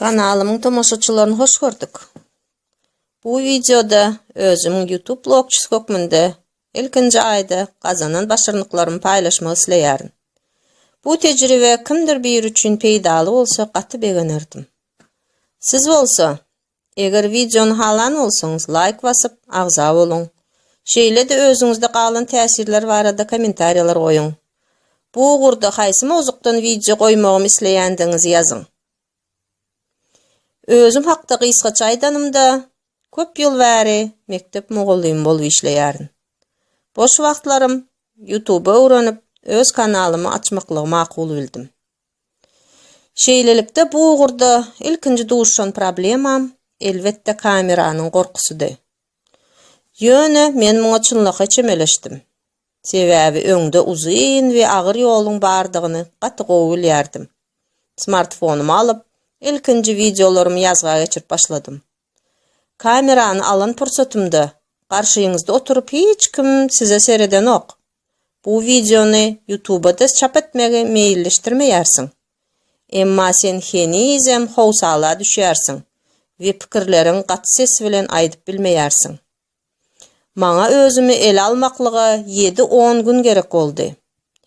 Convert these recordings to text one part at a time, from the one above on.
Kanalımın tomoşaçılarını hoş gördük. Bu videoda özümün YouTube blogçusu hökmünde ilkinci ayda kazanan başarılıklarımı paylaşmak isleyerim. Bu tecrübe kimdir bir üçün peydalı olsa katı beğenirdim. Siz olsa, eğer videonu halan olsanız like basıp ağza olun. Şeyle de özünüzde kalan tesirler var da komentaryalar koyun. Bu uğurda haysi mozuktan video koymağımı isleyendiniz yazın. Özüm haqda qysgaça aydanımda köp yıl bäri mektep muğullym bolup işleýärin. Boş wagtlarym YouTube öwrenip öz kanalymy açmaklygy makul bildim. Şeýlelikde bu ugurda ilkinji duşan problemam elbetde kameranyň gorkusudy. Ýöne men muňa çynlyk içemeleşdim. Sebäbi öňde uzyn we agyr ýoluň bardygyny gaty gowy bilýärdim. Smartfonumy alyp ilkinci videolarımı yazga geçirip başladım. Kamerany alan pursatymda karşıyňyzda oturup hiç kim size sereden ok. Bu videonu YouTube'da çap etmege meýilleşdirmeýärsiň. Emma sen henizem howsala düşýärsiň we pikirleriň gaty ses bilen aýdyp bilmeýärsiň. Maňa özümi ele almaklyga 7-10 gün gerek boldy.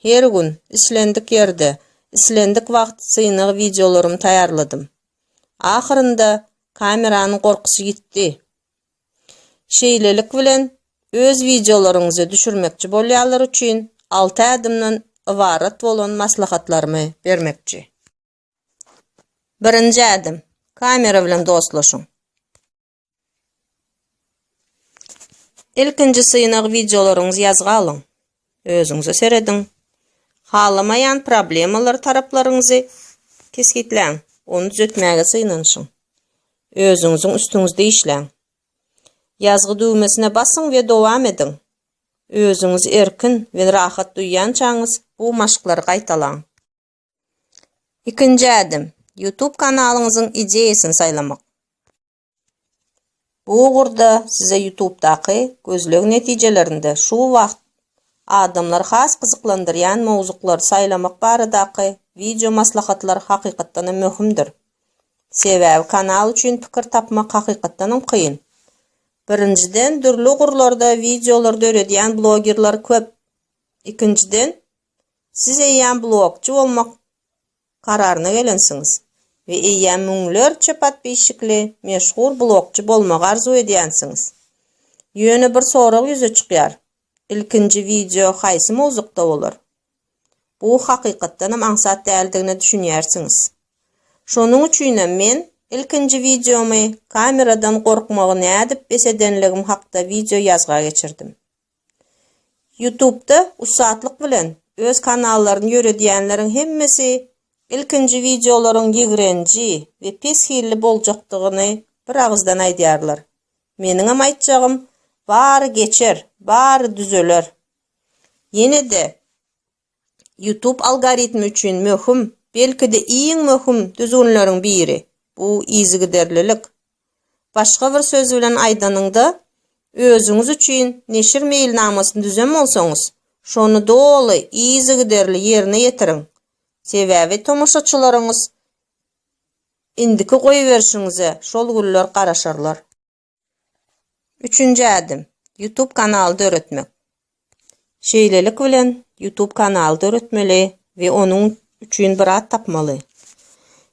Her gün islendik ýerde islendik wagt synyk videolarymı taýarladım. Ahyrynda kameranyň gorkusy gitdi. Şeýlelik bilen öz videolaryňyzy düşürmekçi bolýarlar üçin 6 adymdan ibarat bolan maslahatlarymı bermekçi. 1-nji adym: kamera bilen dostlaşyň. Ilkinji synyk videolaryňyzy yazga alyň. Özüňize serediň. Halamayan problemalar taraplaryňyzy keskitleň. Onu düzeltmäge synanyşyň. Özüňiziň üstüňizde işleň. Yazgy düğmesine basyň we dowam ediň. Özüňiz erkin we rahat duýýançaňyz bu maşyklary gaýtalaň. 2-nji adym: YouTube kanalyňyzyň ideýasyny saýlamak. Bu ugurda size YouTube'daky gözlek netijelerinde şu wagt adamlar has kızıklandıryan mowzuklary saýlamak baradaky video maslahatlar hakykatdan möhümdir. Sebäbi kanal üçin pikir tapmak hakykatdan kıyın. Birinciden dürli ugurlarda videolar döredýän blogerlar köp. Ikinciden siz eýän blogçu bolmak kararyna gelensiňiz we eýän müňlerçe patbeşikli meşhur blogçu bolmak arzu edýänsiňiz. Ýöne bir sorak ýüze çykýar. İlkinci video haýsy mowzukda bolar? Bu hakykatdan maňsat däldigine düşünýärsiňiz. Şonuň üçin men ilkinji videomy kameradan gorkmagy nädip besedenligim hakda video yazga geçirdim. YouTube'da usatlyk bilen öz kanallaryny ýöredýänleriň hemmesi ilkinji videolaryň ýigrenji we pes hilli boljakdygyny bir agızdan aýdýarlar. Meniňem aýtjagym bary geçer, bary düzeler. Yine de YouTube algoritmi üçin möhüm, belki de iň möhüm düzünleriň biri bu izigiderlilik. Başga bir söz bilen aýdanyňda özüňiz üçin neşir mailnamasyny düzen bolsaňyz, şonu doly izigiderli ýerine ýetiriň. Sebäbi tomoşaçylaryňyz indiki goýuberişiňize şol güller garaşarlar. 3-nji adym: YouTube kanaly öğretmek. Şeýlelik bilen YouTube kanaly öğretmeli we onuň üçin bir at tapmaly.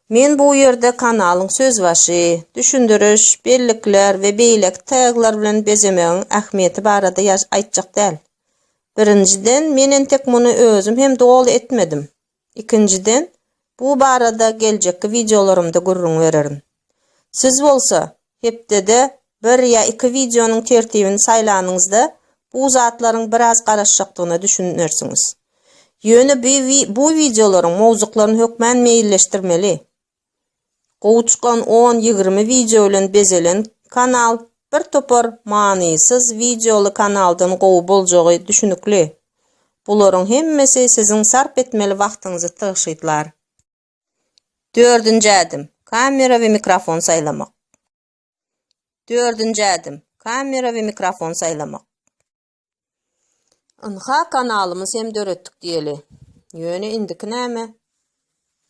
Men bu ýerde kanalyň söz başy, düşündürüş, bellikler we beýlek taglar bilen bezemegiň ähmiýeti barada aýtjak däl. Birinciden menen tek muny özüm hem dogul etmedim. Ikinciden bu barada geljekki videolarymda gurrun bererim. Siz bolsa hepde bir ya iki videonun tertibini saýlanyňyzda bu zatlaryň biraz garaşjakdygyna düşünersiňiz. Ýöne bu videolaryň mowzuklaryny hökmän meýilleşdirmeli. Gowuçkan 10-20 video bilen bezelen kanal bir topar manysyz videolu kanaldan gowy boljagy düşünükli. Bularyň hemmesi siziň sarp etmeli wagtyňyzy tygyşytlar. 4-nji adym: kamera we mikrofon saýlamak. 4-nji adym: kamera we mikrofon saýlamak. Ynha kanalymyz hem döretdik diýeli. Ýöne indiki näme?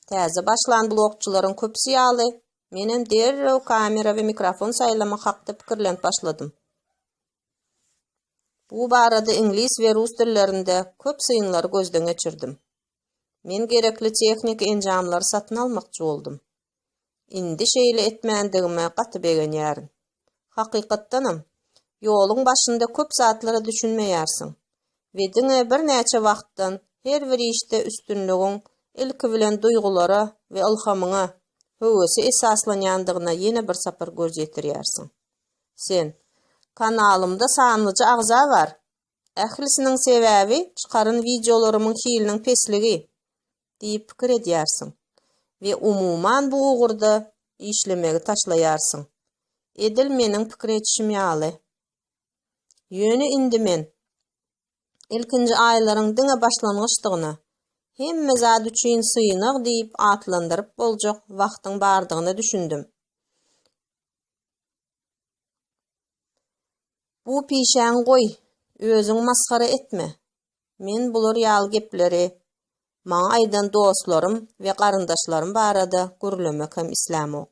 Täze başlan blogçularyň köpsi ýaly Menem derrew kamera ve mikrofon saylama hakda pikirlenip başladım. Bu barada İngiliz ve Rus dillerinde köp syňlary gözden geçirdim. Men gerekli teknik enjamlary satyn almakçy boldum. Indi şeýle etmändigime gaty begenýärin. Hakykatdanam, ýoluň başynda köp zatlary düşünmeýärsiň. We diňe bir näçe wagtdan her bir işte üstünlügiň ilki bilen duýgulara we ilhamyňa, höwesi esaslanýandygyna ýene bir sapar göz ýetirýärsiň. Sen, kanalymda sanlyca agza var. Ählisiniň sebäbi çykaryn videolarymyň hiliniň pesligi diýip pikir edýärsiň. Ve umuman bu uğurda işlemegi taşlayarsın. Edil meniň pikir etişim ýaly. Ýöne indi men ilkinji aýlaryň diňe başlangyçdygyna, hemme zat üçin syýynak diýip atlandyryp boljak wagtyň bardygyny düşündim. Bu pişäň goý, özüň maskara etme. Men bular ýaly gepleri maňa aýdan dostlarym we garyndaşlarym barada gürlemek hem islam ok.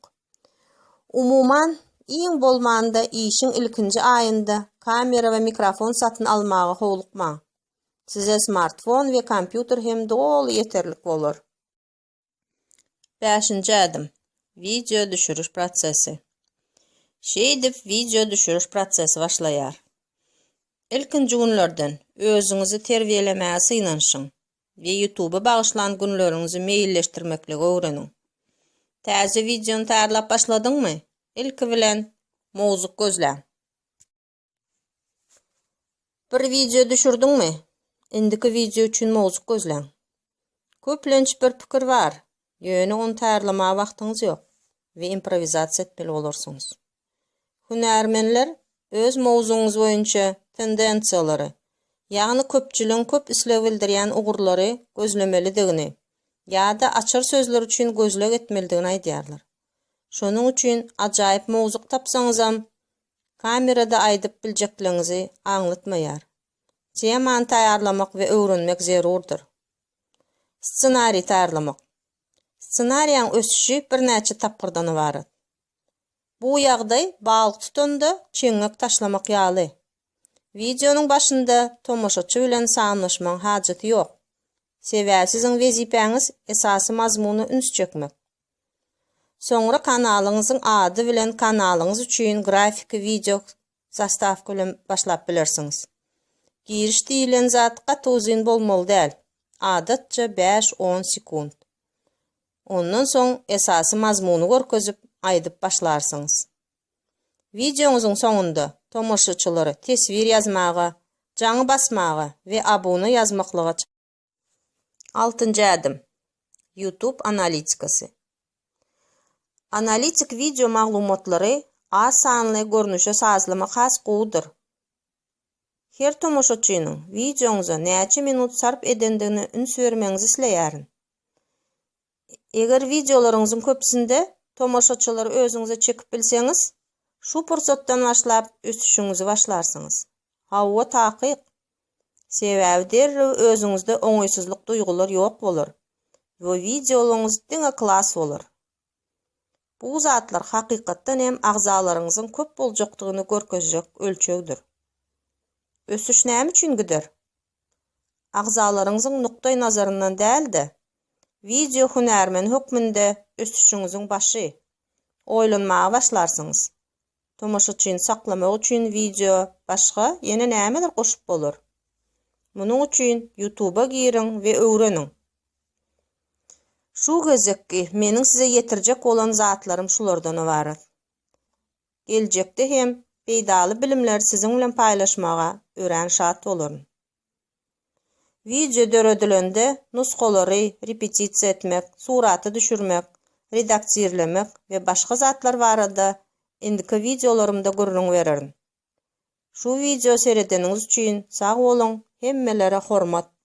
Umuman, iň bolmanda işiň ilkinji aýynda kamera we mikrofon satyn almagy howlukma. Size smartfon we kompýuter hem dol yeterlik bolar. 5-nji adım. Video düşürüş prosesi. Şeýdip video düşürüş prosesi başlaýar. İlkinji günlerden özüňizi terbiýelemäge synaşyň. Ve YouTube'a bağışlan günlörüňizi meýilleşdirmekle öwreniň. Täze videony taýarlap başladyňmy? Ilki bilen mowzuk gözlä. Bir video düşürdiňmi? Indiki video üçin mowzuk gözlä. Köplenç bir pikir var. Ýöne onu taýarlamaga wagtyňyz ýok we improvizasiýa etmeli bolarsyňyz. Hünärmenler öz mowzugyňyz boýunça tendensiýalary, ýagny köpçüliň köp islew bildirýän ugurlary gözlemelidigini ýa-da açar sözler üçin gözlek etmelidigini aýdýarlar. Şonuň üçin ajaýyp mowzuk tapsaňyzam kamerada aýdyp biljekliňizi aňlatmaýar. Teman taýarlamak we öwrenmek zerurdur. Ssenari taýarlamak. Ssenariýaň ösüşi bir näçe tapgyrdan ibaret. Bu ýagdaý balyk tutanda çeňek taşlamak ýaly. Videonun başında tomoşaçy bilen samlaşmaň hajaty ýok. Sebäbi siziň wezipeňiz esasy mazmuny üns çekmek. Soňra kanalyňyzyň ady bilen kanalyňyz üçin grafiki video zastavka bilen başlap bilersiňiz. Giriş diýilen zat gaty uzun bolmaly däl. Adatça 5-10 sekund. Ondan soň esasy mazmuny görkezip aýdyp başlarsyňyz. Videoňyzyň soňunda tomoşaçylary tesvir ýazmaga, jaňy basmaga we abone ýazmaklyga. 6-njy adım. YouTube analitikasy. Analitik video maglumatlary az sanly görnüşe sazlama has gowudur. Her tomoşaçynyň videoňyza näçe minut sarp edendigini üns bermeňiz isleýärin. Eger videolaryňyzyň köpsinde tomoşaçylary özüňize çekip bilseňiz, şu pursatdan başlap ösüşüňizi başlarsyňyz. Hawa takyk. Sebäbi derrew özüňizde oňoýsuzlyk duýgular ýok bolar. Bu videolaryňyz diňe klas bolar. Bu zatlar hakykatdan hem agzalaryňyzyň köp boljakdygyny görkezjek ölçegdir. Ösüş näme üçin gider? Agzalaryňyzyň nukday nazaryndan däl-de, video hünärmen hökmünde ösüşüňiziň başy. Oýlanmaga başlarsyňyz. Tomoşaçyny saklamak üçin video başga ýene nämedir goşup bolar. Munuň üçin YouTube'a girin we öwreniň. Şu gezekki meniň size ýetirjek bolan zatlarym şulardan ibaret. Geljekde hem beýdaly bilimler siziň bilen paýlaşmaga ören şat bolaryn. Video döredilende nuskalary repetisiýa etmek, suraty düşürmek, redaksiyerlemek we başga zatlar barada indiki videolarymda görüň bererin. Şu video seredeniňiz üçin sag bolun, hemmelere hormat.